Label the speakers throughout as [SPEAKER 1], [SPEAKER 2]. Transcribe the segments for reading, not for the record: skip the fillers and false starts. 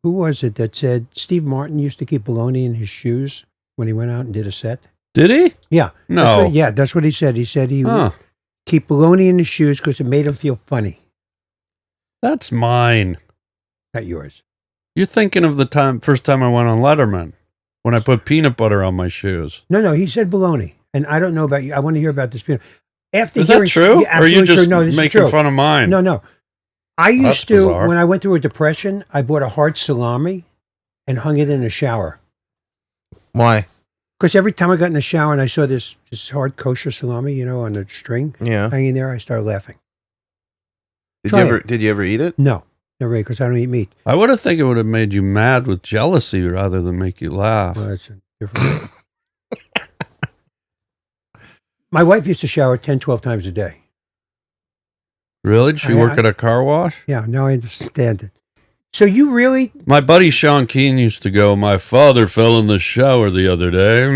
[SPEAKER 1] who was it that said Steve Martin used to keep bologna in his shoes when he went out and did a set?
[SPEAKER 2] Did he?
[SPEAKER 1] Yeah.
[SPEAKER 2] No.
[SPEAKER 1] That's what he said. He said he would keep bologna in his shoes because it made him feel funny.
[SPEAKER 2] That's mine.
[SPEAKER 1] Not yours.
[SPEAKER 2] You're thinking of the first time I went on Letterman when I put peanut butter on my shoes.
[SPEAKER 1] No, he said bologna. And I don't know about you. I want to hear about this peanut.
[SPEAKER 2] Is that true?
[SPEAKER 1] Yeah,
[SPEAKER 2] or are you just
[SPEAKER 1] true. No, this
[SPEAKER 2] making
[SPEAKER 1] is true.
[SPEAKER 2] fun of mine?
[SPEAKER 1] No. I used to,
[SPEAKER 2] bizarre.
[SPEAKER 1] when I went through a depression, I bought a hard salami and hung it in the shower.
[SPEAKER 3] Why?
[SPEAKER 1] Because every time I got in the shower and I saw this hard kosher salami, on the string hanging there, I started laughing.
[SPEAKER 3] Did you ever eat it?
[SPEAKER 1] No, never, because I don't eat meat.
[SPEAKER 2] I would have think it would have made you mad with jealousy rather than make you laugh.
[SPEAKER 1] Well, that's a different. My wife used to shower 10, 12 times a day.
[SPEAKER 2] Really? Did she work at a car wash?
[SPEAKER 1] Yeah, now I understand it. So you really...
[SPEAKER 2] My buddy Sean Keane used to go, my father fell in the shower the other day.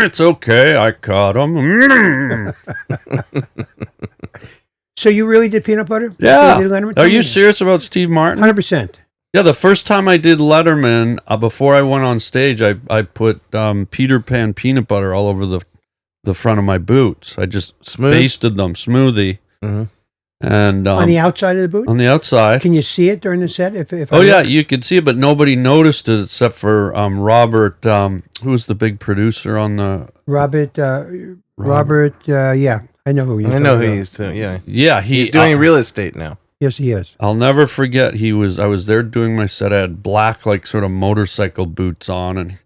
[SPEAKER 2] It's okay, I caught him.
[SPEAKER 1] So you really did peanut butter?
[SPEAKER 2] Yeah.
[SPEAKER 1] You did Letterman?
[SPEAKER 2] Are you serious about Steve Martin?
[SPEAKER 1] 100%.
[SPEAKER 2] Yeah, the first time I did Letterman, before I went on stage, I put Peter Pan peanut butter all over the front of my boots. I just basted them, smoothie. Mm-hmm. And
[SPEAKER 1] on the outside of the boot?
[SPEAKER 2] On the outside.
[SPEAKER 1] Can you see it during the set?
[SPEAKER 2] You could see it, but nobody noticed it except for Robert, who was the big producer on the...
[SPEAKER 1] Robert, yeah. I know who he is.
[SPEAKER 3] I know who he is too, yeah.
[SPEAKER 2] Yeah,
[SPEAKER 3] he's doing real estate now.
[SPEAKER 1] Yes, he is.
[SPEAKER 2] I'll never forget, I was there doing my set. I had black, sort of motorcycle boots on, and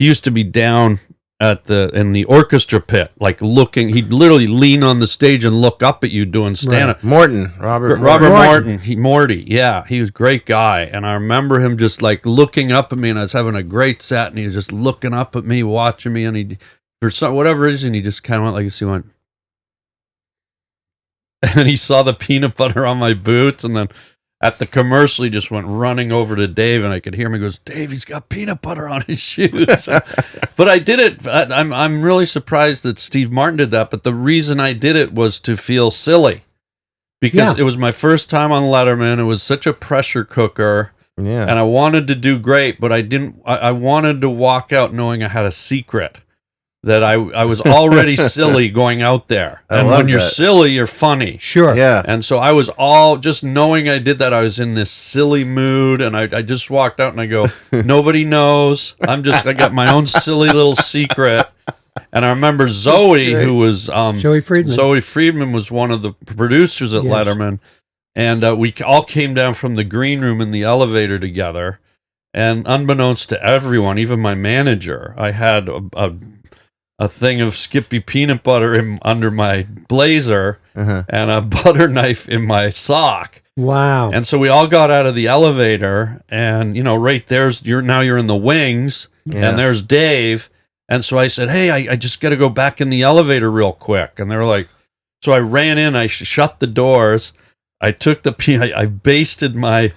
[SPEAKER 2] he used to be down in the orchestra pit, looking. He'd literally lean on the stage and look up at you doing stand-up.
[SPEAKER 3] Right.
[SPEAKER 2] Robert Morton. Morty. Yeah, he was a great guy, and I remember him just looking up at me, and I was having a great set, and he was just looking up at me, watching me, and he, for whatever reason, he just kind of went like this. He went, and he saw the peanut butter on my boots, and then at the commercial, he just went running over to Dave, and I could hear him. He goes, "Dave, he's got peanut butter on his shoes." But I did it. I'm really surprised that Steve Martin did that. But the reason I did it was to feel silly, because it was my first time on Letterman. It was such a pressure cooker, and I wanted to do great, but I didn't. I wanted to walk out knowing I had a secret. That I was already silly going out there. And when you're silly, you're funny.
[SPEAKER 1] Sure.
[SPEAKER 3] Yeah.
[SPEAKER 2] And so I was just knowing I did that, I was in this silly mood, and I just walked out and I go, nobody knows. I got my own silly little secret. And I remember Zoe, who was...
[SPEAKER 1] Zoe Friedman.
[SPEAKER 2] Zoe Friedman was one of the producers at Letterman. And we all came down from the green room in the elevator together. And unbeknownst to everyone, even my manager, I had a thing of Skippy peanut butter under my blazer and a butter knife in my sock.
[SPEAKER 1] Wow.
[SPEAKER 2] And so we all got out of the elevator, and, right there's, you're in the wings, and there's Dave. And so I said, "Hey, I just got to go back in the elevator real quick." And they were like, so I ran in, I shut the doors. I took I basted I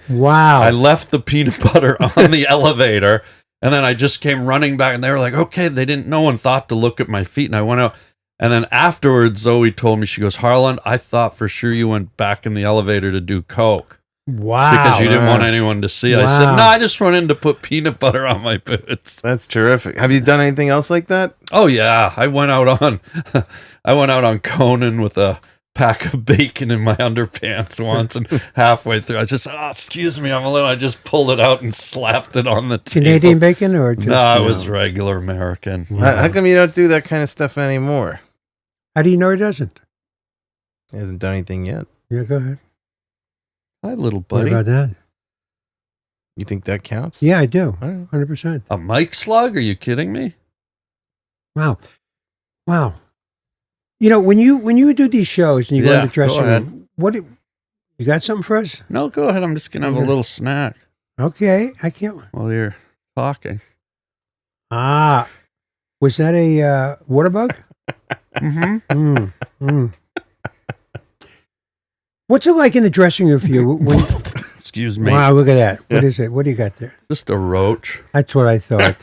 [SPEAKER 2] left the peanut butter on the elevator. And then I just came running back, and they were like, "Okay." No one thought to look at my feet, and I went out. And then afterwards, Zoe told me, she goes, "Harland, I thought for sure you went back in the elevator to do coke."
[SPEAKER 1] Wow.
[SPEAKER 2] Because you didn't want anyone to see. Wow. I said, "No, I just went in to put peanut butter on my boots."
[SPEAKER 3] That's terrific. Have you done anything else like that?
[SPEAKER 2] Oh, yeah. I went out on Conan with a pack of bacon in my underpants once, and halfway through I just excuse me, I just pulled it out and slapped it on the table.
[SPEAKER 1] Canadian bacon or just
[SPEAKER 2] no, it was regular American.
[SPEAKER 3] How come you don't do that kind of stuff anymore?
[SPEAKER 1] How do you know he doesn't?
[SPEAKER 3] He hasn't done anything yet.
[SPEAKER 1] Yeah, go ahead.
[SPEAKER 2] Hi, little buddy.
[SPEAKER 1] What about that?
[SPEAKER 3] You think that counts?
[SPEAKER 1] Yeah, I do. 100%.
[SPEAKER 2] A mic slug? Are you kidding me?
[SPEAKER 1] Wow. When you do these shows and you go to the dressing room, you got something for us?
[SPEAKER 2] No, go ahead. I'm just gonna have a little snack.
[SPEAKER 1] Okay, I can't.
[SPEAKER 2] While you're talking.
[SPEAKER 1] Was that a water bug?
[SPEAKER 2] Mm-hmm.
[SPEAKER 1] What's it like in the dressing room for you?
[SPEAKER 2] Excuse me.
[SPEAKER 1] Wow, look at that. What is it? What do you got there?
[SPEAKER 2] Just a roach.
[SPEAKER 1] That's what I thought.